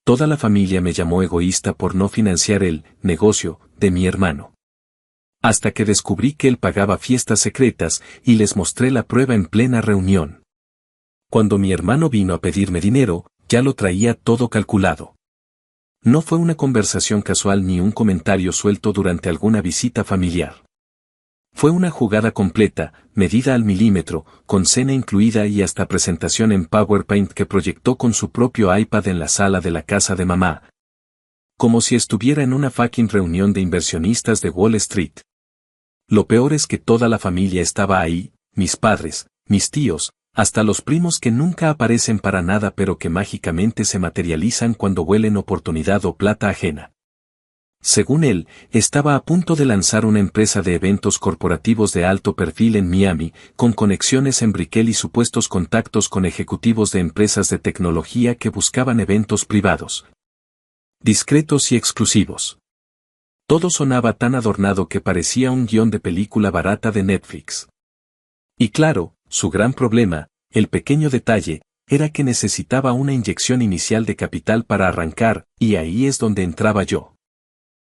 Toda la familia me llamó egoísta por no financiar el negocio de mi hermano. Hasta que descubrí que él pagaba fiestas secretas y les mostré la prueba en plena reunión. Cuando mi hermano vino a pedirme dinero, ya lo traía todo calculado. No fue una conversación casual ni un comentario suelto durante alguna visita familiar. Fue una jugada completa, medida al milímetro, con cena incluida y hasta presentación en PowerPoint que proyectó con su propio iPad en la sala de la casa de mamá. Como si estuviera en una fucking reunión de inversionistas de Wall Street. Lo peor es que toda la familia estaba ahí, mis padres, mis tíos, hasta los primos que nunca aparecen para nada pero que mágicamente se materializan cuando huelen oportunidad o plata ajena. Según él, estaba a punto de lanzar una empresa de eventos corporativos de alto perfil en Miami, con conexiones en Brickell y supuestos contactos con ejecutivos de empresas de tecnología que buscaban eventos privados, discretos y exclusivos. Todo sonaba tan adornado que parecía un guión de película barata de Netflix. Y claro, su gran problema, el pequeño detalle, era que necesitaba una inyección inicial de capital para arrancar, y ahí es donde entraba yo.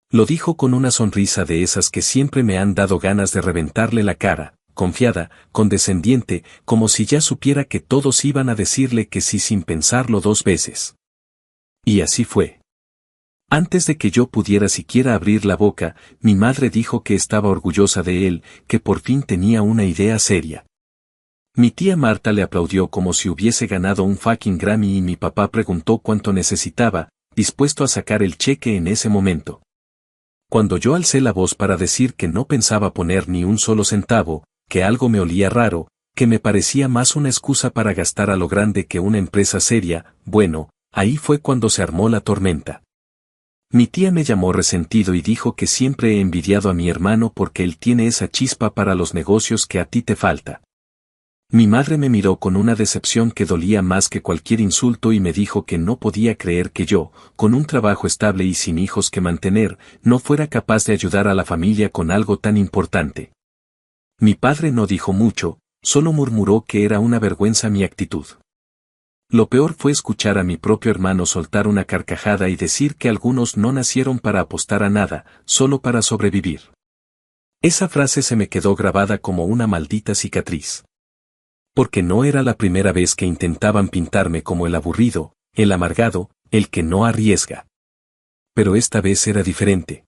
Lo dijo con una sonrisa de esas que siempre me han dado ganas de reventarle la cara, confiada, condescendiente, como si ya supiera que todos iban a decirle que sí sin pensarlo dos veces. Y así fue. Antes de que yo pudiera siquiera abrir la boca, mi madre dijo que estaba orgullosa de él, que por fin tenía una idea seria. Mi tía Marta le aplaudió como si hubiese ganado un fucking Grammy y mi papá preguntó cuánto necesitaba, dispuesto a sacar el cheque en ese momento. Cuando yo alcé la voz para decir que no pensaba poner ni un solo centavo, que algo me olía raro, que me parecía más una excusa para gastar a lo grande que una empresa seria, bueno, ahí fue cuando se armó la tormenta. Mi tía me llamó resentido y dijo que siempre he envidiado a mi hermano porque él tiene esa chispa para los negocios que a ti te falta. Mi madre me miró con una decepción que dolía más que cualquier insulto y me dijo que no podía creer que yo, con un trabajo estable y sin hijos que mantener, no fuera capaz de ayudar a la familia con algo tan importante. Mi padre no dijo mucho, solo murmuró que era una vergüenza mi actitud. Lo peor fue escuchar a mi propio hermano soltar una carcajada y decir que algunos no nacieron para apostar a nada, solo para sobrevivir. Esa frase se me quedó grabada como una maldita cicatriz. Porque no era la primera vez que intentaban pintarme como el aburrido, el amargado, el que no arriesga. Pero esta vez era diferente.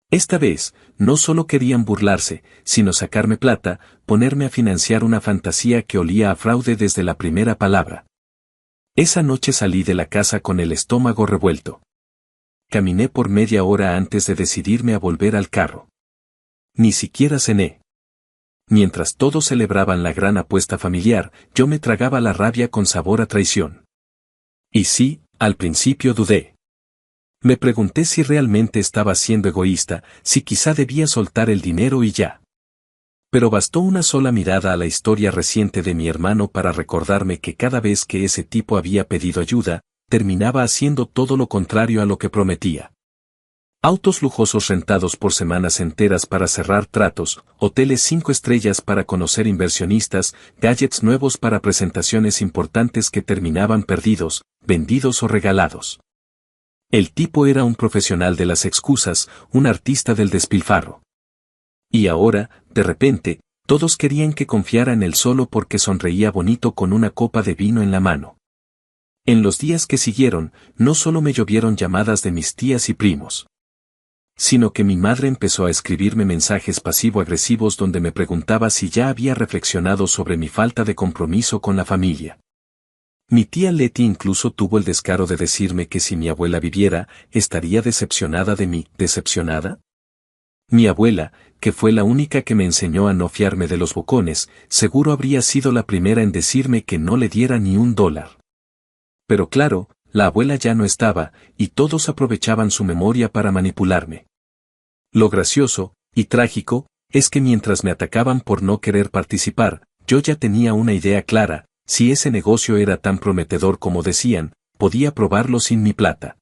Esta vez, no solo querían burlarse, sino sacarme plata, ponerme a financiar una fantasía que olía a fraude desde la primera palabra. Esa noche salí de la casa con el estómago revuelto. Caminé por media hora antes de decidirme a volver al carro. Ni siquiera cené. Mientras todos celebraban la gran apuesta familiar, yo me tragaba la rabia con sabor a traición. Y sí, al principio dudé. Me pregunté si realmente estaba siendo egoísta, si quizá debía soltar el dinero y ya. Pero bastó una sola mirada a la historia reciente de mi hermano para recordarme que cada vez que ese tipo había pedido ayuda, terminaba haciendo todo lo contrario a lo que prometía. Autos lujosos rentados por semanas enteras para cerrar tratos, hoteles 5 estrellas para conocer inversionistas, gadgets nuevos para presentaciones importantes que terminaban perdidos, vendidos o regalados. El tipo era un profesional de las excusas, un artista del despilfarro. Y ahora, de repente, todos querían que confiara en él solo porque sonreía bonito con una copa de vino en la mano. En los días que siguieron, no solo me llovieron llamadas de mis tías y primos, sino que mi madre empezó a escribirme mensajes pasivo-agresivos donde me preguntaba si ya había reflexionado sobre mi falta de compromiso con la familia. Mi tía Leti incluso tuvo el descaro de decirme que si mi abuela viviera, estaría decepcionada de mí. ¿Decepcionada? Mi abuela, que fue la única que me enseñó a no fiarme de los bocones, seguro habría sido la primera en decirme que no le diera ni $1. Pero claro, la abuela ya no estaba, y todos aprovechaban su memoria para manipularme. Lo gracioso, y trágico, es que mientras me atacaban por no querer participar, yo ya tenía una idea clara: si ese negocio era tan prometedor como decían, podía probarlo sin mi plata.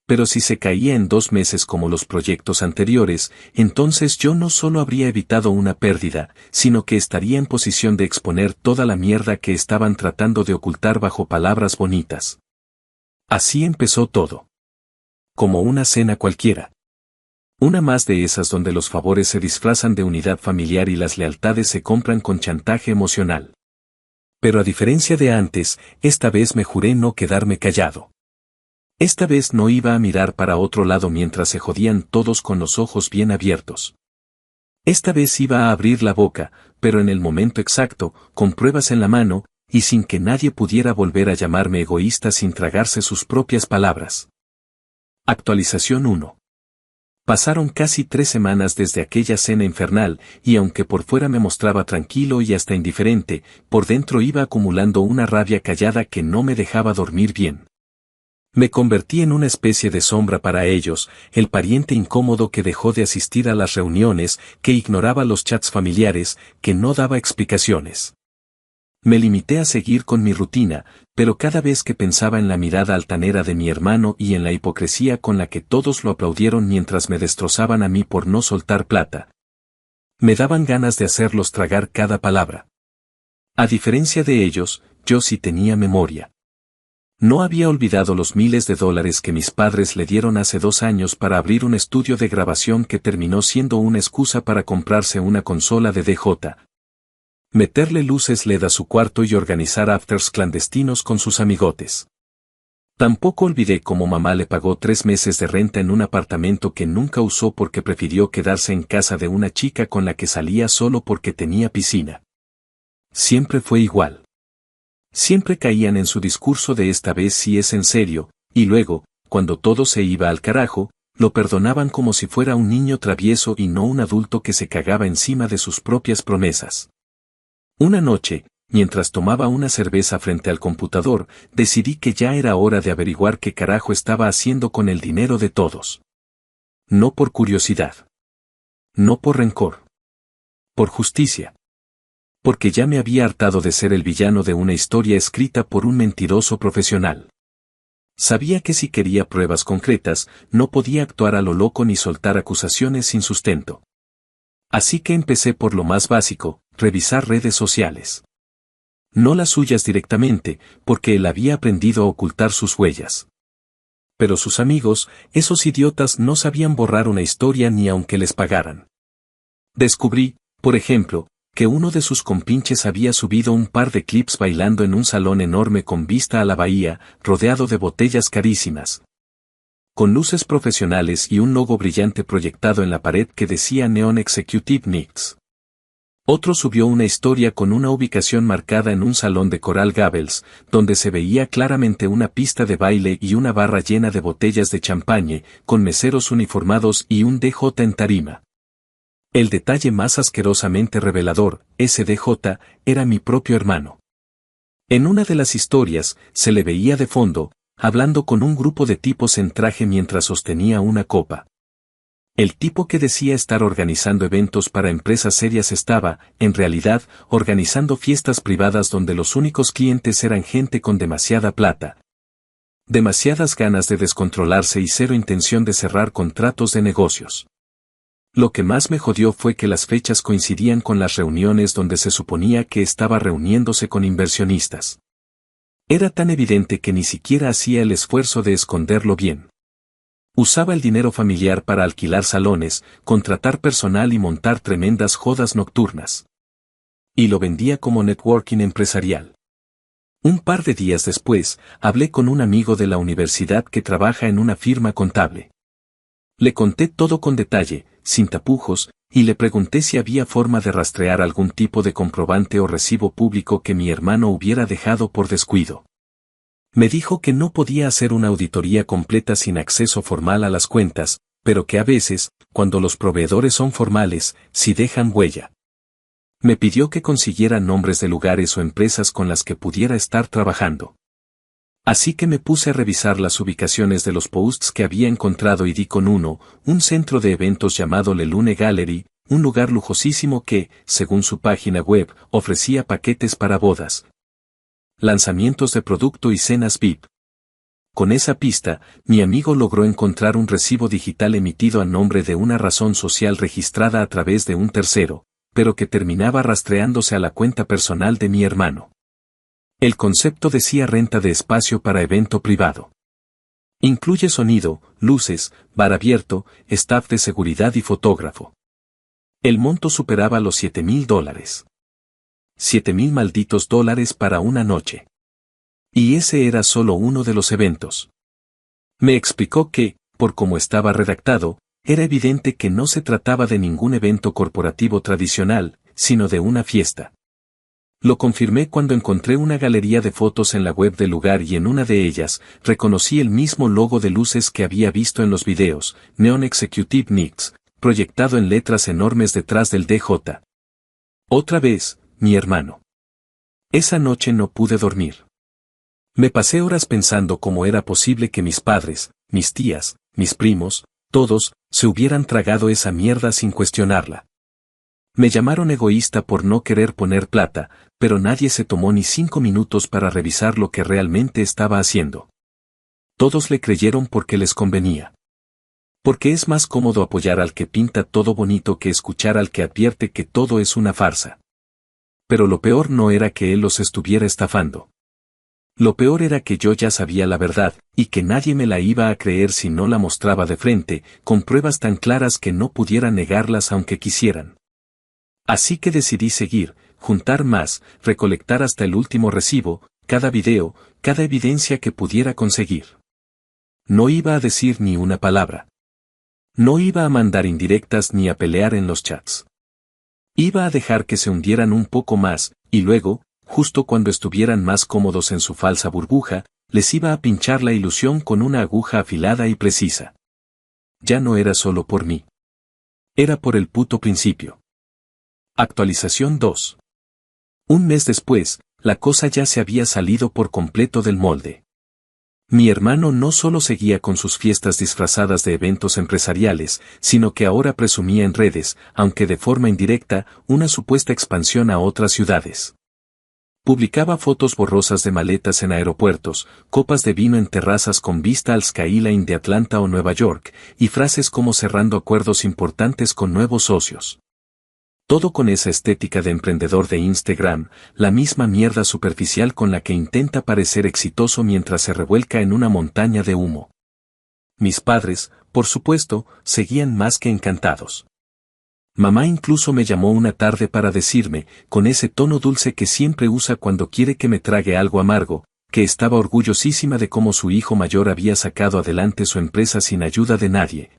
Pero si se caía en 2 meses como los proyectos anteriores, entonces yo no solo habría evitado una pérdida, sino que estaría en posición de exponer toda la mierda que estaban tratando de ocultar bajo palabras bonitas. Así empezó todo. Como una cena cualquiera. Una más de esas donde los favores se disfrazan de unidad familiar y las lealtades se compran con chantaje emocional. Pero a diferencia de antes, esta vez me juré no quedarme callado. Esta vez no iba a mirar para otro lado mientras se jodían todos con los ojos bien abiertos. Esta vez iba a abrir la boca, pero en el momento exacto, con pruebas en la mano, y sin que nadie pudiera volver a llamarme egoísta sin tragarse sus propias palabras. Actualización 1. Pasaron casi 3 semanas desde aquella cena infernal, y aunque por fuera me mostraba tranquilo y hasta indiferente, por dentro iba acumulando una rabia callada que no me dejaba dormir bien. Me convertí en una especie de sombra para ellos, el pariente incómodo que dejó de asistir a las reuniones, que ignoraba los chats familiares, que no daba explicaciones. Me limité a seguir con mi rutina, pero cada vez que pensaba en la mirada altanera de mi hermano y en la hipocresía con la que todos lo aplaudieron mientras me destrozaban a mí por no soltar plata, me daban ganas de hacerlos tragar cada palabra. A diferencia de ellos, yo sí tenía memoria. No había olvidado los miles de dólares que mis padres le dieron hace 2 años para abrir un estudio de grabación que terminó siendo una excusa para comprarse una consola de DJ, meterle luces LED a su cuarto y organizar afters clandestinos con sus amigotes. Tampoco olvidé cómo mamá le pagó 3 meses de renta en un apartamento que nunca usó porque prefirió quedarse en casa de una chica con la que salía solo porque tenía piscina. Siempre fue igual. Siempre caían en su discurso de esta vez sí es en serio, y luego, cuando todo se iba al carajo, lo perdonaban como si fuera un niño travieso y no un adulto que se cagaba encima de sus propias promesas. Una noche, mientras tomaba una cerveza frente al computador, decidí que ya era hora de averiguar qué carajo estaba haciendo con el dinero de todos. No por curiosidad. No por rencor. Por justicia. Porque ya me había hartado de ser el villano de una historia escrita por un mentiroso profesional. Sabía que si quería pruebas concretas, no podía actuar a lo loco ni soltar acusaciones sin sustento. Así que empecé por lo más básico, revisar redes sociales. No las suyas directamente, porque él había aprendido a ocultar sus huellas. Pero sus amigos, esos idiotas no sabían borrar una historia ni aunque les pagaran. Descubrí, por ejemplo, que uno de sus compinches había subido un par de clips bailando en un salón enorme con vista a la bahía, rodeado de botellas carísimas, con luces profesionales y un logo brillante proyectado en la pared que decía Neon Executive Knicks. Otro subió una historia con una ubicación marcada en un salón de Coral Gables, donde se veía claramente una pista de baile y una barra llena de botellas de champagne, con meseros uniformados y un DJ en tarima. El detalle más asquerosamente revelador, ese DJ, era mi propio hermano. En una de las historias, se le veía de fondo, hablando con un grupo de tipos en traje mientras sostenía una copa. El tipo que decía estar organizando eventos para empresas serias estaba, en realidad, organizando fiestas privadas donde los únicos clientes eran gente con demasiada plata. Demasiadas ganas de descontrolarse y cero intención de cerrar contratos de negocios. Lo que más me jodió fue que las fechas coincidían con las reuniones donde se suponía que estaba reuniéndose con inversionistas. Era tan evidente que ni siquiera hacía el esfuerzo de esconderlo bien. Usaba el dinero familiar para alquilar salones, contratar personal y montar tremendas jodas nocturnas. Y lo vendía como networking empresarial. Un par de días después, hablé con un amigo de la universidad que trabaja en una firma contable. Le conté todo con detalle, sin tapujos, y le pregunté si había forma de rastrear algún tipo de comprobante o recibo público que mi hermano hubiera dejado por descuido. Me dijo que no podía hacer una auditoría completa sin acceso formal a las cuentas, pero que a veces, cuando los proveedores son formales, sí dejan huella. Me pidió que consiguiera nombres de lugares o empresas con las que pudiera estar trabajando. Así que me puse a revisar las ubicaciones de los posts que había encontrado y di con un centro de eventos llamado Le Lune Gallery, un lugar lujosísimo que, según su página web, ofrecía paquetes para bodas, lanzamientos de producto y cenas VIP. Con esa pista, mi amigo logró encontrar un recibo digital emitido a nombre de una razón social registrada a través de un tercero, pero que terminaba rastreándose a la cuenta personal de mi hermano. El concepto decía renta de espacio para evento privado. Incluye sonido, luces, bar abierto, staff de seguridad y fotógrafo. El monto superaba los $7,000. 7,000 malditos dólares para una noche. Y ese era solo uno de los eventos. Me explicó que, por cómo estaba redactado, era evidente que no se trataba de ningún evento corporativo tradicional, sino de una fiesta. Lo confirmé cuando encontré una galería de fotos en la web del lugar y en una de ellas, reconocí el mismo logo de luces que había visto en los videos, Neon Executive Mix, proyectado en letras enormes detrás del DJ. Otra vez, mi hermano. Esa noche no pude dormir. Me pasé horas pensando cómo era posible que mis padres, mis tías, mis primos, todos, se hubieran tragado esa mierda sin cuestionarla. Me llamaron egoísta por no querer poner plata, pero nadie se tomó ni 5 minutos para revisar lo que realmente estaba haciendo. Todos le creyeron porque les convenía. Porque es más cómodo apoyar al que pinta todo bonito que escuchar al que advierte que todo es una farsa. Pero lo peor no era que él los estuviera estafando. Lo peor era que yo ya sabía la verdad, y que nadie me la iba a creer si no la mostraba de frente, con pruebas tan claras que no pudiera negarlas aunque quisieran. Así que decidí seguir, juntar más, recolectar hasta el último recibo, cada video, cada evidencia que pudiera conseguir. No iba a decir ni una palabra. No iba a mandar indirectas ni a pelear en los chats. Iba a dejar que se hundieran un poco más, y luego, justo cuando estuvieran más cómodos en su falsa burbuja, les iba a pinchar la ilusión con una aguja afilada y precisa. Ya no era solo por mí. Era por el puto principio. Actualización 2. Un mes después, la cosa ya se había salido por completo del molde. Mi hermano no solo seguía con sus fiestas disfrazadas de eventos empresariales, sino que ahora presumía en redes, aunque de forma indirecta, una supuesta expansión a otras ciudades. Publicaba fotos borrosas de maletas en aeropuertos, copas de vino en terrazas con vista al skyline de Atlanta o Nueva York, y frases como cerrando acuerdos importantes con nuevos socios. Todo con esa estética de emprendedor de Instagram, la misma mierda superficial con la que intenta parecer exitoso mientras se revuelca en una montaña de humo. Mis padres, por supuesto, seguían más que encantados. Mamá incluso me llamó una tarde para decirme, con ese tono dulce que siempre usa cuando quiere que me trague algo amargo, que estaba orgullosísima de cómo su hijo mayor había sacado adelante su empresa sin ayuda de nadie.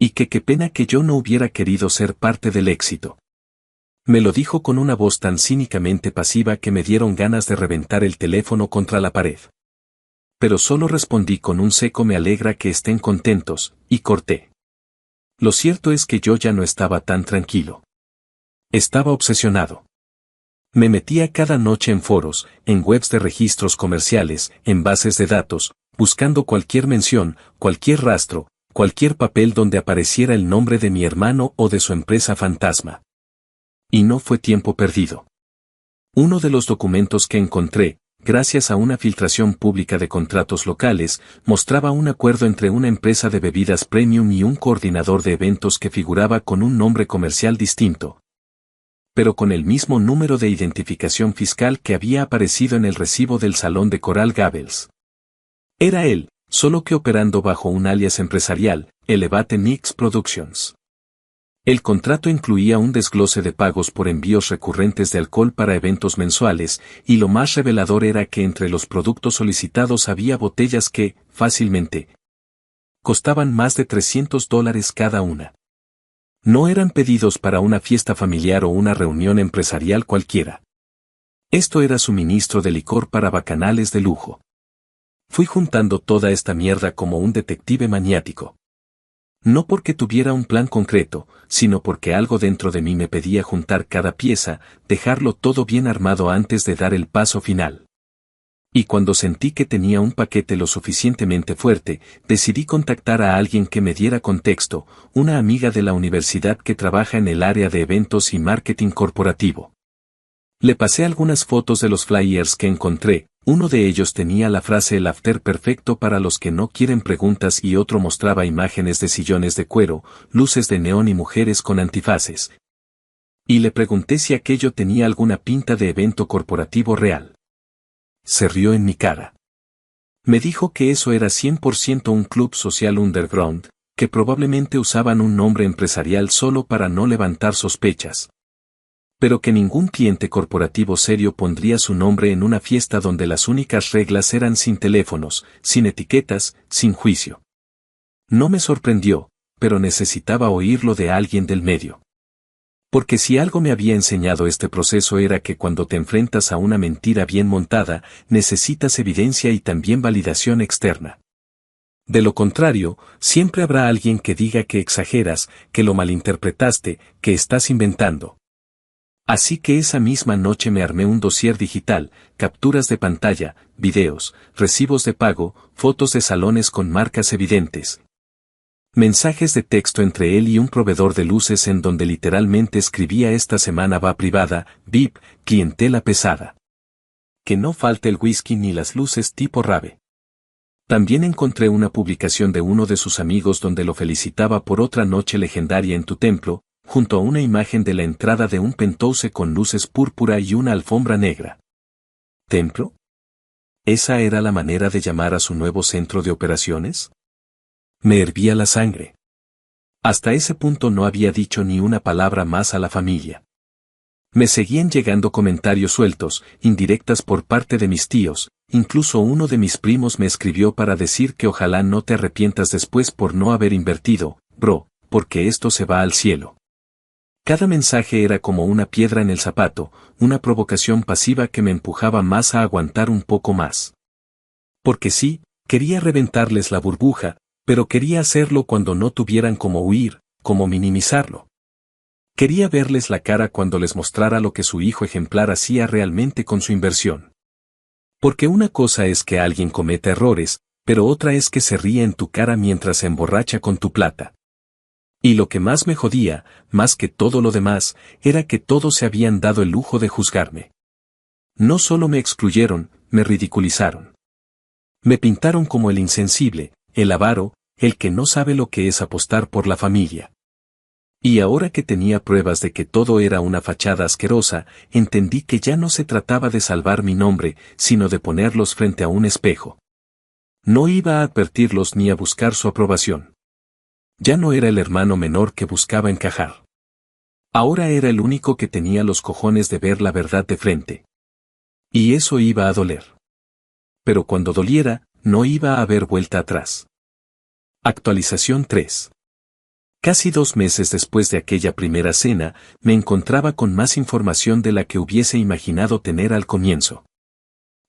Y que qué pena que yo no hubiera querido ser parte del éxito. Me lo dijo con una voz tan cínicamente pasiva que me dieron ganas de reventar el teléfono contra la pared. Pero solo respondí con un seco me alegra que estén contentos, y corté. Lo cierto es que yo ya no estaba tan tranquilo. Estaba obsesionado. Me metía cada noche en foros, en webs de registros comerciales, en bases de datos, buscando cualquier mención, cualquier rastro, cualquier papel donde apareciera el nombre de mi hermano o de su empresa fantasma. Y no fue tiempo perdido. Uno de los documentos que encontré, gracias a una filtración pública de contratos locales, mostraba un acuerdo entre una empresa de bebidas premium y un coordinador de eventos que figuraba con un nombre comercial distinto, pero con el mismo número de identificación fiscal que había aparecido en el recibo del salón de Coral Gables. Era él, solo que operando bajo un alias empresarial, Elevate Mix Productions. El contrato incluía un desglose de pagos por envíos recurrentes de alcohol para eventos mensuales, y lo más revelador era que entre los productos solicitados había botellas que, fácilmente, costaban más de $300 cada una. No eran pedidos para una fiesta familiar o una reunión empresarial cualquiera. Esto era suministro de licor para bacanales de lujo. Fui juntando toda esta mierda como un detective maniático. No porque tuviera un plan concreto, sino porque algo dentro de mí me pedía juntar cada pieza, dejarlo todo bien armado antes de dar el paso final. Y cuando sentí que tenía un paquete lo suficientemente fuerte, decidí contactar a alguien que me diera contexto, una amiga de la universidad que trabaja en el área de eventos y marketing corporativo. Le pasé algunas fotos de los flyers que encontré. Uno de ellos tenía la frase el after perfecto para los que no quieren preguntas y otro mostraba imágenes de sillones de cuero, luces de neón y mujeres con antifaces. Y le pregunté si aquello tenía alguna pinta de evento corporativo real. Se rió en mi cara. Me dijo que eso era 100% un club social underground, que probablemente usaban un nombre empresarial solo para no levantar sospechas. Pero que ningún cliente corporativo serio pondría su nombre en una fiesta donde las únicas reglas eran sin teléfonos, sin etiquetas, sin juicio. No me sorprendió, pero necesitaba oírlo de alguien del medio. Porque si algo me había enseñado este proceso era que cuando te enfrentas a una mentira bien montada, necesitas evidencia y también validación externa. De lo contrario, siempre habrá alguien que diga que exageras, que lo malinterpretaste, que estás inventando. Así que esa misma noche me armé un dossier digital, capturas de pantalla, videos, recibos de pago, fotos de salones con marcas evidentes. Mensajes de texto entre él y un proveedor de luces en donde literalmente escribía: esta semana va privada, VIP, clientela pesada. Que no falte el whisky ni las luces tipo rave. También encontré una publicación de uno de sus amigos donde lo felicitaba por otra noche legendaria en tu templo, junto a una imagen de la entrada de un penthouse con luces púrpura y una alfombra negra. ¿Templo? ¿Esa era la manera de llamar a su nuevo centro de operaciones? Me hervía la sangre. Hasta ese punto no había dicho ni una palabra más a la familia. Me seguían llegando comentarios sueltos, indirectas por parte de mis tíos, incluso uno de mis primos me escribió para decir que ojalá no te arrepientas después por no haber invertido, bro, porque esto se va al cielo. Cada mensaje era como una piedra en el zapato, una provocación pasiva que me empujaba más a aguantar un poco más. Porque sí, quería reventarles la burbuja, pero quería hacerlo cuando no tuvieran cómo huir, cómo minimizarlo. Quería verles la cara cuando les mostrara lo que su hijo ejemplar hacía realmente con su inversión. Porque una cosa es que alguien cometa errores, pero otra es que se ríe en tu cara mientras se emborracha con tu plata. Y lo que más me jodía, más que todo lo demás, era que todos se habían dado el lujo de juzgarme. No solo me excluyeron, me ridiculizaron. Me pintaron como el insensible, el avaro, el que no sabe lo que es apostar por la familia. Y ahora que tenía pruebas de que todo era una fachada asquerosa, entendí que ya no se trataba de salvar mi nombre, sino de ponerlos frente a un espejo. No iba a advertirlos ni a buscar su aprobación. Ya no era el hermano menor que buscaba encajar. Ahora era el único que tenía los cojones de ver la verdad de frente. Y eso iba a doler. Pero cuando doliera, no iba a haber vuelta atrás. Actualización 3. Casi 2 meses después de aquella primera cena, me encontraba con más información de la que hubiese imaginado tener al comienzo.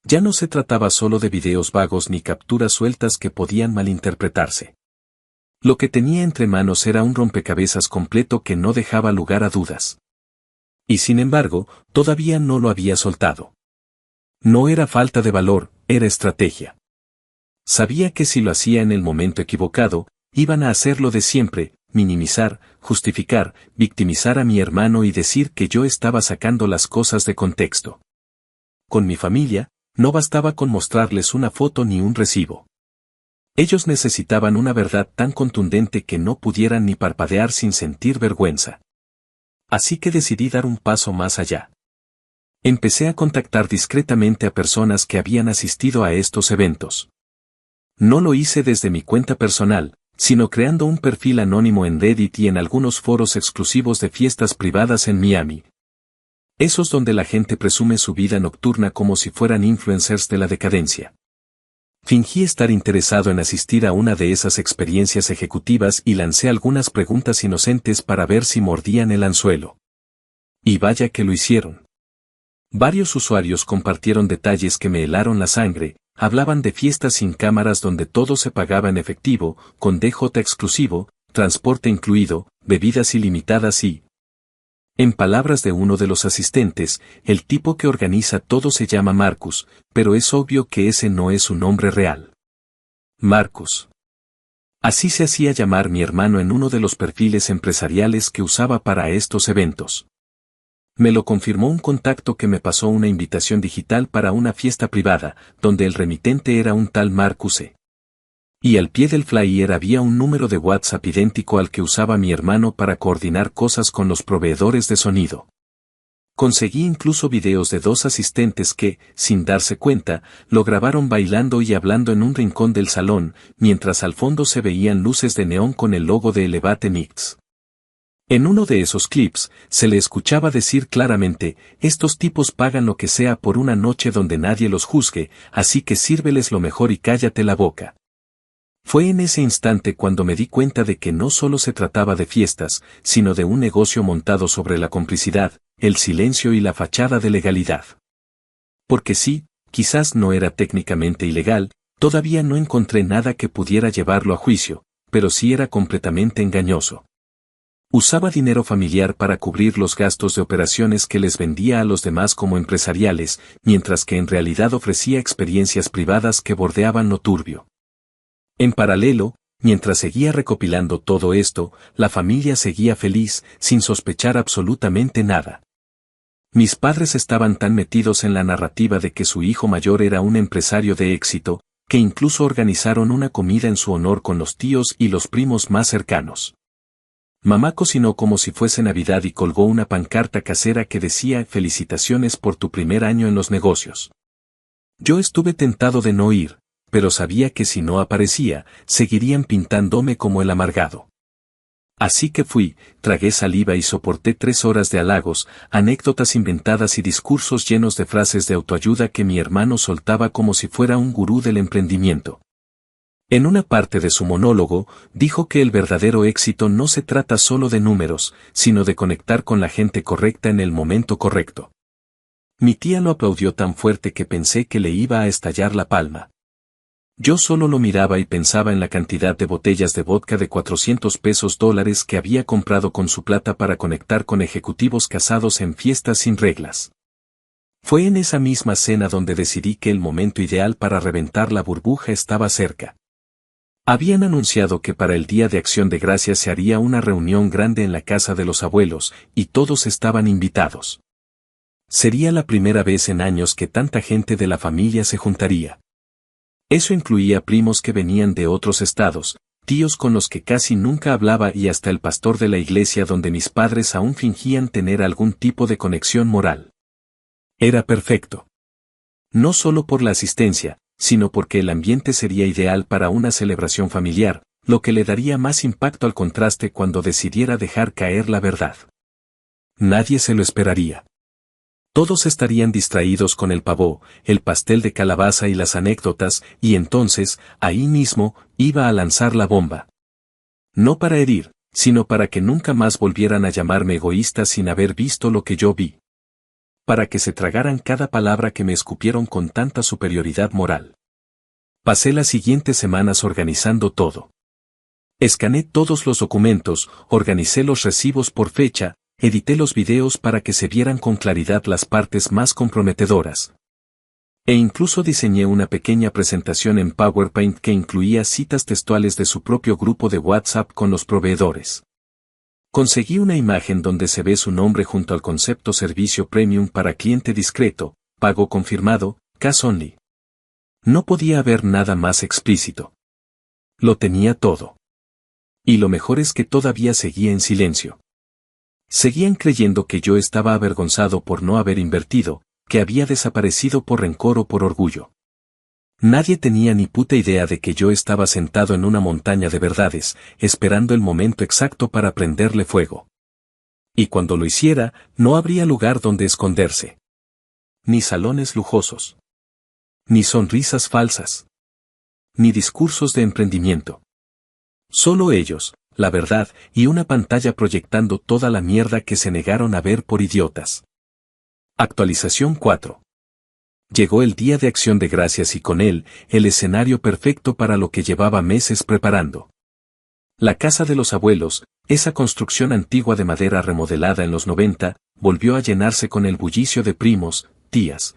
Ya no se trataba solo de videos vagos ni capturas sueltas que podían malinterpretarse. Lo que tenía entre manos era un rompecabezas completo que no dejaba lugar a dudas. Y sin embargo, todavía no lo había soltado. No era falta de valor, era estrategia. Sabía que si lo hacía en el momento equivocado, iban a hacer lo de siempre, minimizar, justificar, victimizar a mi hermano y decir que yo estaba sacando las cosas de contexto. Con mi familia, no bastaba con mostrarles una foto ni un recibo. Ellos necesitaban una verdad tan contundente que no pudieran ni parpadear sin sentir vergüenza. Así que decidí dar un paso más allá. Empecé a contactar discretamente a personas que habían asistido a estos eventos. No lo hice desde mi cuenta personal, sino creando un perfil anónimo en Reddit y en algunos foros exclusivos de fiestas privadas en Miami. Esos donde la gente presume su vida nocturna como si fueran influencers de la decadencia. Fingí estar interesado en asistir a una de esas experiencias ejecutivas y lancé algunas preguntas inocentes para ver si mordían el anzuelo. Y vaya que lo hicieron. Varios usuarios compartieron detalles que me helaron la sangre, hablaban de fiestas sin cámaras donde todo se pagaba en efectivo, con DJ exclusivo, transporte incluido, bebidas ilimitadas y... En palabras de uno de los asistentes, el tipo que organiza todo se llama Marcus, pero es obvio que ese no es su nombre real. Marcus. Así se hacía llamar mi hermano en uno de los perfiles empresariales que usaba para estos eventos. Me lo confirmó un contacto que me pasó una invitación digital para una fiesta privada, donde el remitente era un tal Marcus E. Y al pie del flyer había un número de WhatsApp idéntico al que usaba mi hermano para coordinar cosas con los proveedores de sonido. Conseguí incluso videos de 2 asistentes que, sin darse cuenta, lo grabaron bailando y hablando en un rincón del salón, mientras al fondo se veían luces de neón con el logo de Elevate Mix. En uno de esos clips, se le escuchaba decir claramente, estos tipos pagan lo que sea por una noche donde nadie los juzgue, así que sírveles lo mejor y cállate la boca. Fue en ese instante cuando me di cuenta de que no solo se trataba de fiestas, sino de un negocio montado sobre la complicidad, el silencio y la fachada de legalidad. Porque sí, quizás no era técnicamente ilegal, todavía no encontré nada que pudiera llevarlo a juicio, pero sí era completamente engañoso. Usaba dinero familiar para cubrir los gastos de operaciones que les vendía a los demás como empresariales, mientras que en realidad ofrecía experiencias privadas que bordeaban lo turbio. En paralelo, mientras seguía recopilando todo esto, la familia seguía feliz, sin sospechar absolutamente nada. Mis padres estaban tan metidos en la narrativa de que su hijo mayor era un empresario de éxito, que incluso organizaron una comida en su honor con los tíos y los primos más cercanos. Mamá cocinó como si fuese Navidad y colgó una pancarta casera que decía «Felicitaciones por tu primer año en los negocios». Yo estuve tentado de no ir, pero sabía que si no aparecía, seguirían pintándome como el amargado. Así que fui, tragué saliva y soporté 3 horas de halagos, anécdotas inventadas y discursos llenos de frases de autoayuda que mi hermano soltaba como si fuera un gurú del emprendimiento. En una parte de su monólogo, dijo que el verdadero éxito no se trata solo de números, sino de conectar con la gente correcta en el momento correcto. Mi tía lo aplaudió tan fuerte que pensé que le iba a estallar la palma. Yo solo lo miraba y pensaba en la cantidad de botellas de vodka de $400 que había comprado con su plata para conectar con ejecutivos casados en fiestas sin reglas. Fue en esa misma cena donde decidí que el momento ideal para reventar la burbuja estaba cerca. Habían anunciado que para el Día de Acción de Gracias se haría una reunión grande en la casa de los abuelos, y todos estaban invitados. Sería la primera vez en años que tanta gente de la familia se juntaría. Eso incluía primos que venían de otros estados, tíos con los que casi nunca hablaba y hasta el pastor de la iglesia donde mis padres aún fingían tener algún tipo de conexión moral. Era perfecto. No solo por la asistencia, sino porque el ambiente sería ideal para una celebración familiar, lo que le daría más impacto al contraste cuando decidiera dejar caer la verdad. Nadie se lo esperaría. Todos estarían distraídos con el pavó, el pastel de calabaza y las anécdotas, y entonces, ahí mismo, iba a lanzar la bomba. No para herir, sino para que nunca más volvieran a llamarme egoísta sin haber visto lo que yo vi. Para que se tragaran cada palabra que me escupieron con tanta superioridad moral. Pasé las siguientes semanas organizando todo. Escaneé todos los documentos, organicé los recibos por fecha, edité los videos para que se vieran con claridad las partes más comprometedoras. E incluso diseñé una pequeña presentación en PowerPoint que incluía citas textuales de su propio grupo de WhatsApp con los proveedores. Conseguí una imagen donde se ve su nombre junto al concepto servicio premium para cliente discreto, pago confirmado, cash only. No podía haber nada más explícito. Lo tenía todo. Y lo mejor es que todavía seguía en silencio. Seguían creyendo que yo estaba avergonzado por no haber invertido, que había desaparecido por rencor o por orgullo. Nadie tenía ni puta idea de que yo estaba sentado en una montaña de verdades, esperando el momento exacto para prenderle fuego. Y cuando lo hiciera, no habría lugar donde esconderse. Ni salones lujosos. Ni sonrisas falsas. Ni discursos de emprendimiento. Solo ellos, la verdad, y una pantalla proyectando toda la mierda que se negaron a ver por idiotas. Actualización 4. Llegó el Día de Acción de Gracias y con él, el escenario perfecto para lo que llevaba meses preparando. La casa de los abuelos, esa construcción antigua de madera remodelada en los 90, volvió a llenarse con el bullicio de primos, tías,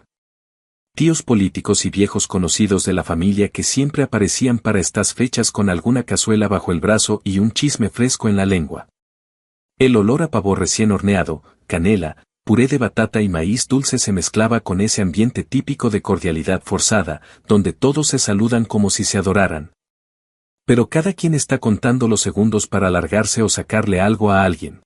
tíos políticos y viejos conocidos de la familia que siempre aparecían para estas fechas con alguna cazuela bajo el brazo y un chisme fresco en la lengua. El olor a pavo recién horneado, canela, puré de batata y maíz dulce se mezclaba con ese ambiente típico de cordialidad forzada, donde todos se saludan como si se adoraran. Pero cada quien está contando los segundos para alargarse o sacarle algo a alguien.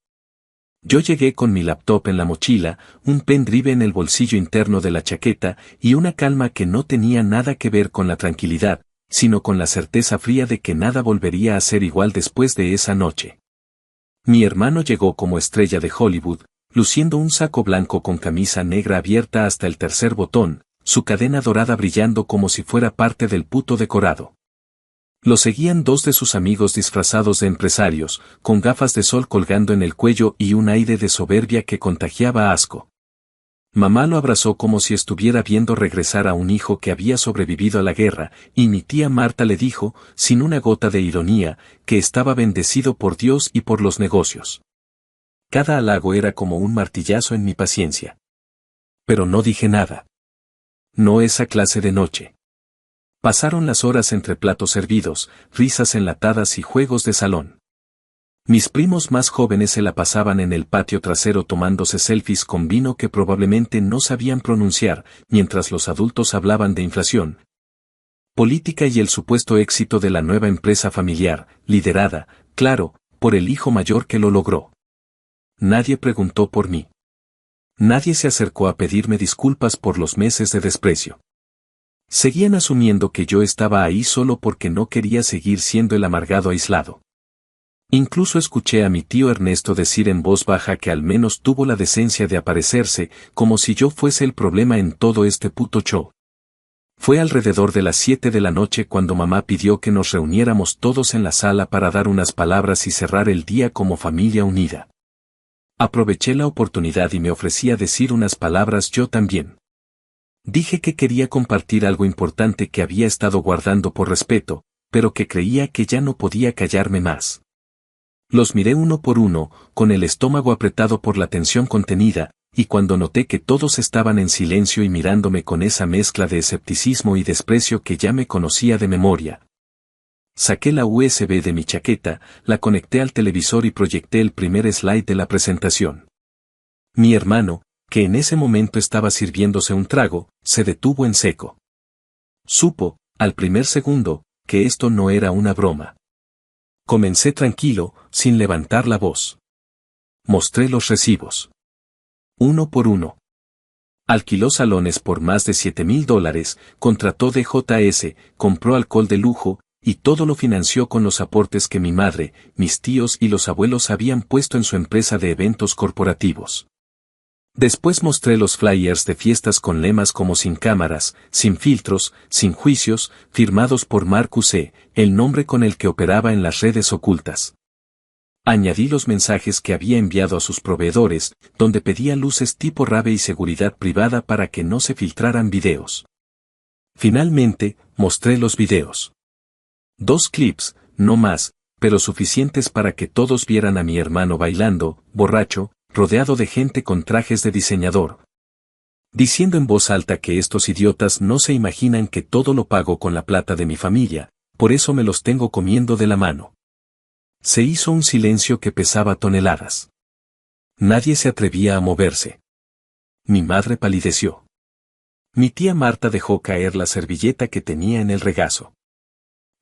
Yo llegué con mi laptop en la mochila, un pendrive en el bolsillo interno de la chaqueta y una calma que no tenía nada que ver con la tranquilidad, sino con la certeza fría de que nada volvería a ser igual después de esa noche. Mi hermano llegó como estrella de Hollywood, luciendo un saco blanco con camisa negra abierta hasta el tercer botón, su cadena dorada brillando como si fuera parte del puto decorado. Lo seguían dos de sus amigos disfrazados de empresarios, con gafas de sol colgando en el cuello y un aire de soberbia que contagiaba asco. Mamá lo abrazó como si estuviera viendo regresar a un hijo que había sobrevivido a la guerra, y mi tía Marta le dijo, sin una gota de ironía, que estaba bendecido por Dios y por los negocios. Cada halago era como un martillazo en mi paciencia. Pero no dije nada. No esa clase de noche. Pasaron las horas entre platos servidos, risas enlatadas y juegos de salón. Mis primos más jóvenes se la pasaban en el patio trasero tomándose selfies con vino que probablemente no sabían pronunciar, mientras los adultos hablaban de inflación, política y el supuesto éxito de la nueva empresa familiar, liderada, claro, por el hijo mayor que lo logró. Nadie preguntó por mí. Nadie se acercó a pedirme disculpas por los meses de desprecio. Seguían asumiendo que yo estaba ahí solo porque no quería seguir siendo el amargado aislado. Incluso escuché a mi tío Ernesto decir en voz baja que al menos tuvo la decencia de aparecerse, como si yo fuese el problema en todo este puto show. Fue alrededor de las 7 de la noche cuando mamá pidió que nos reuniéramos todos en la sala para dar unas palabras y cerrar el día como familia unida. Aproveché la oportunidad y me ofrecí a decir unas palabras yo también. Dije que quería compartir algo importante que había estado guardando por respeto, pero que creía que ya no podía callarme más. Los miré uno por uno, con el estómago apretado por la tensión contenida, y cuando noté que todos estaban en silencio y mirándome con esa mezcla de escepticismo y desprecio que ya me conocía de memoria. Saqué la USB de mi chaqueta, la conecté al televisor y proyecté el primer slide de la presentación. Mi hermano, que en ese momento estaba sirviéndose un trago, se detuvo en seco. Supo, al primer segundo, que esto no era una broma. Comencé tranquilo, sin levantar la voz. Mostré los recibos. Uno por uno. Alquiló salones por más de $7,000, contrató DJS, compró alcohol de lujo, y todo lo financió con los aportes que mi madre, mis tíos y los abuelos habían puesto en su empresa de eventos corporativos. Después mostré los flyers de fiestas con lemas como sin cámaras, sin filtros, sin juicios, firmados por Marcus E., el nombre con el que operaba en las redes ocultas. Añadí los mensajes que había enviado a sus proveedores, donde pedía luces tipo rave y seguridad privada para que no se filtraran videos. Finalmente, mostré los videos. 2 clips, no más, pero suficientes para que todos vieran a mi hermano bailando, borracho, rodeado de gente con trajes de diseñador. Diciendo en voz alta que estos idiotas no se imaginan que todo lo pago con la plata de mi familia, por eso me los tengo comiendo de la mano. Se hizo un silencio que pesaba toneladas. Nadie se atrevía a moverse. Mi madre palideció. Mi tía Marta dejó caer la servilleta que tenía en el regazo.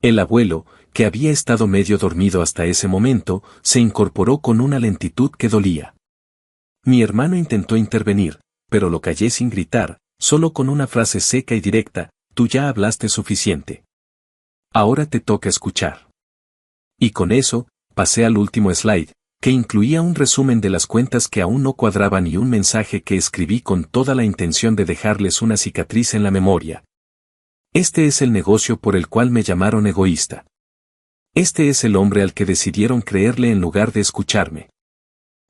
El abuelo, que había estado medio dormido hasta ese momento, se incorporó con una lentitud que dolía. Mi hermano intentó intervenir, pero lo callé sin gritar, solo con una frase seca y directa: tú ya hablaste suficiente. Ahora te toca escuchar. Y con eso, pasé al último slide, que incluía un resumen de las cuentas que aún no cuadraban y un mensaje que escribí con toda la intención de dejarles una cicatriz en la memoria. Este es el negocio por el cual me llamaron egoísta. Este es el hombre al que decidieron creerle en lugar de escucharme.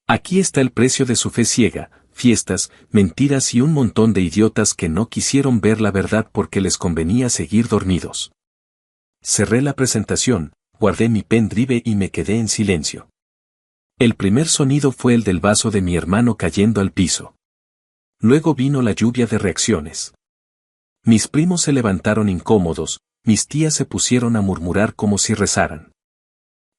Aquí está el precio de su fe ciega, fiestas, mentiras y un montón de idiotas que no quisieron ver la verdad porque les convenía seguir dormidos. Cerré la presentación, guardé mi pendrive y me quedé en silencio. El primer sonido fue el del vaso de mi hermano cayendo al piso. Luego vino la lluvia de reacciones. Mis primos se levantaron incómodos, mis tías se pusieron a murmurar como si rezaran.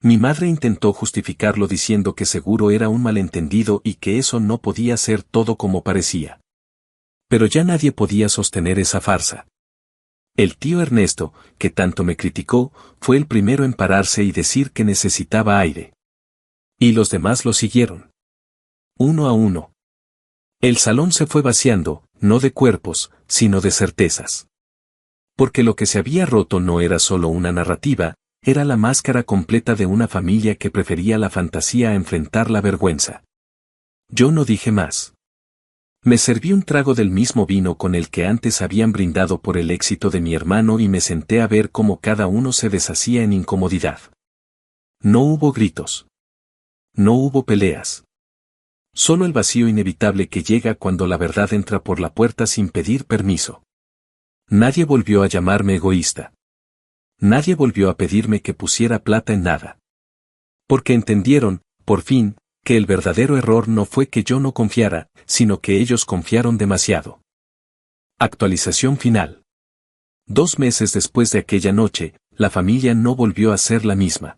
Mi madre intentó justificarlo diciendo que seguro era un malentendido y que eso no podía ser todo como parecía. Pero ya nadie podía sostener esa farsa. El tío Ernesto, que tanto me criticó, fue el primero en pararse y decir que necesitaba aire. Y los demás lo siguieron. uno a uno. El salón se fue vaciando, no de cuerpos, sino de certezas. Porque lo que se había roto no era solo una narrativa, era la máscara completa de una familia que prefería la fantasía a enfrentar la vergüenza. Yo no dije más. Me serví un trago del mismo vino con el que antes habían brindado por el éxito de mi hermano y me senté a ver cómo cada uno se deshacía en incomodidad. No hubo gritos. No hubo peleas. Solo el vacío inevitable que llega cuando la verdad entra por la puerta sin pedir permiso. Nadie volvió a llamarme egoísta. Nadie volvió a pedirme que pusiera plata en nada. Porque entendieron, por fin, que el verdadero error no fue que yo no confiara, sino que ellos confiaron demasiado. Actualización final. 2 meses después de aquella noche, la familia no volvió a ser la misma.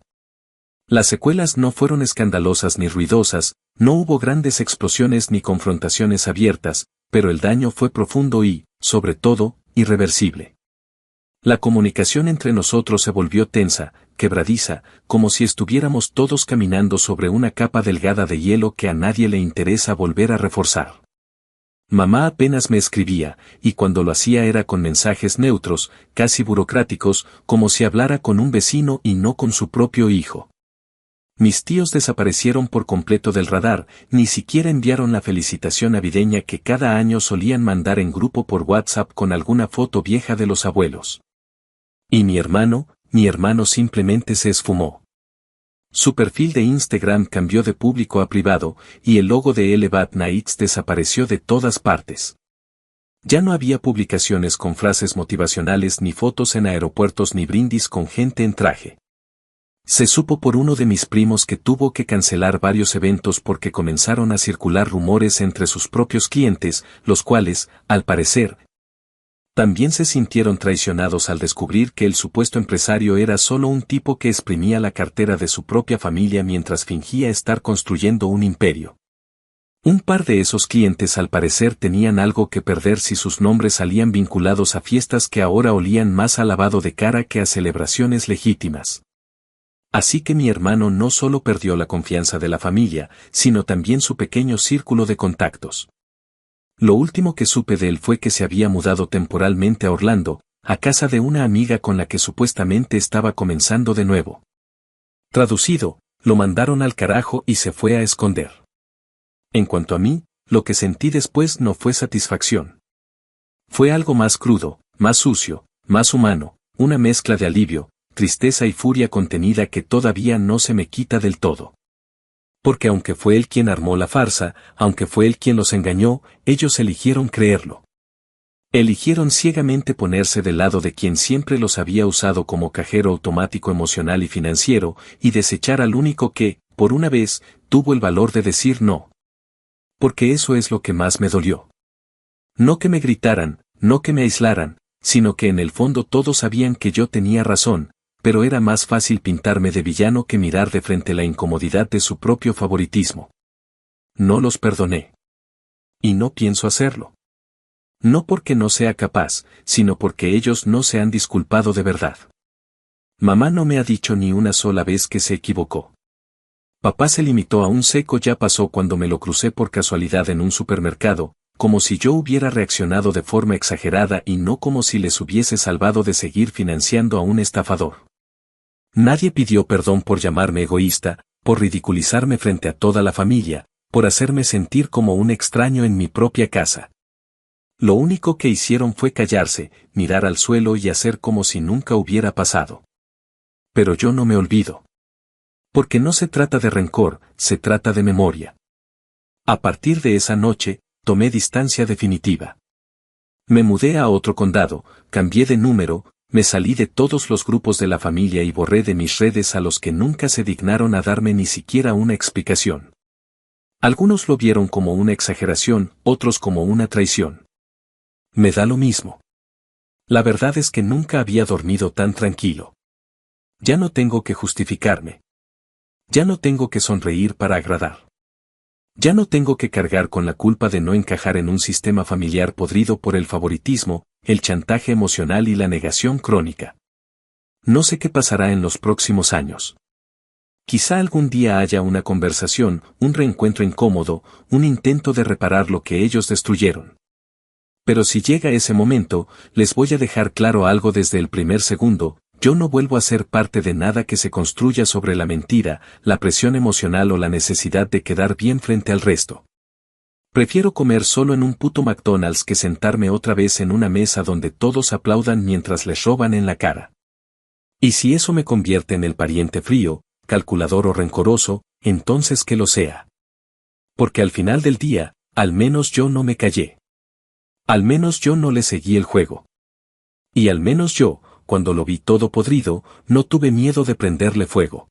Las secuelas no fueron escandalosas ni ruidosas, no hubo grandes explosiones ni confrontaciones abiertas, pero el daño fue profundo y, sobre todo, irreversible. La comunicación entre nosotros se volvió tensa, quebradiza, como si estuviéramos todos caminando sobre una capa delgada de hielo que a nadie le interesa volver a reforzar. Mamá apenas me escribía, y cuando lo hacía era con mensajes neutros, casi burocráticos, como si hablara con un vecino y no con su propio hijo. Mis tíos desaparecieron por completo del radar, ni siquiera enviaron la felicitación navideña que cada año solían mandar en grupo por WhatsApp con alguna foto vieja de los abuelos. Y mi hermano simplemente se esfumó. Su perfil de Instagram cambió de público a privado, y el logo de Elevat Nights desapareció de todas partes. Ya no había publicaciones con frases motivacionales ni fotos en aeropuertos ni brindis con gente en traje. Se supo por uno de mis primos que tuvo que cancelar varios eventos porque comenzaron a circular rumores entre sus propios clientes, los cuales, al parecer, también se sintieron traicionados al descubrir que el supuesto empresario era solo un tipo que exprimía la cartera de su propia familia mientras fingía estar construyendo un imperio. Un par de esos clientes al parecer tenían algo que perder si sus nombres salían vinculados a fiestas que ahora olían más a lavado de cara que a celebraciones legítimas. Así que mi hermano no solo perdió la confianza de la familia, sino también su pequeño círculo de contactos. Lo último que supe de él fue que se había mudado temporalmente a Orlando, a casa de una amiga con la que supuestamente estaba comenzando de nuevo. Traducido, lo mandaron al carajo y se fue a esconder. En cuanto a mí, lo que sentí después no fue satisfacción. Fue algo más crudo, más sucio, más humano, una mezcla de alivio, tristeza y furia contenida que todavía no se me quita del todo. Porque aunque fue él quien armó la farsa, aunque fue él quien los engañó, ellos eligieron creerlo. Eligieron ciegamente ponerse del lado de quien siempre los había usado como cajero automático emocional y financiero, y desechar al único que, por una vez, tuvo el valor de decir no. Porque eso es lo que más me dolió. No que me gritaran, no que me aislaran, sino que en el fondo todos sabían que yo tenía razón, pero era más fácil pintarme de villano que mirar de frente la incomodidad de su propio favoritismo. No los perdoné. Y no pienso hacerlo. No porque no sea capaz, sino porque ellos no se han disculpado de verdad. Mamá no me ha dicho ni una sola vez que se equivocó. Papá se limitó a un seco ya pasó cuando me lo crucé por casualidad en un supermercado, como si yo hubiera reaccionado de forma exagerada y no como si les hubiese salvado de seguir financiando a un estafador. Nadie pidió perdón por llamarme egoísta, por ridiculizarme frente a toda la familia, por hacerme sentir como un extraño en mi propia casa. Lo único que hicieron fue callarse, mirar al suelo y hacer como si nunca hubiera pasado. Pero yo no me olvido. Porque no se trata de rencor, se trata de memoria. A partir de esa noche, tomé distancia definitiva. Me mudé a otro condado, cambié de número, me salí de todos los grupos de la familia y borré de mis redes a los que nunca se dignaron a darme ni siquiera una explicación. Algunos lo vieron como una exageración, otros como una traición. Me da lo mismo. La verdad es que nunca había dormido tan tranquilo. Ya no tengo que justificarme. Ya no tengo que sonreír para agradar. Ya no tengo que cargar con la culpa de no encajar en un sistema familiar podrido por el favoritismo, el chantaje emocional y la negación crónica. No sé qué pasará en los próximos años. Quizá algún día haya una conversación, un reencuentro incómodo, un intento de reparar lo que ellos destruyeron. Pero si llega ese momento, les voy a dejar claro algo desde el primer segundo: yo no vuelvo a ser parte de nada que se construya sobre la mentira, la presión emocional o la necesidad de quedar bien frente al resto. Prefiero comer solo en un puto McDonald's que sentarme otra vez en una mesa donde todos aplaudan mientras les roban en la cara. Y si eso me convierte en el pariente frío, calculador o rencoroso, entonces que lo sea. Porque al final del día, al menos yo no me callé. Al menos yo no le seguí el juego. Y al menos yo, cuando lo vi todo podrido, no tuve miedo de prenderle fuego.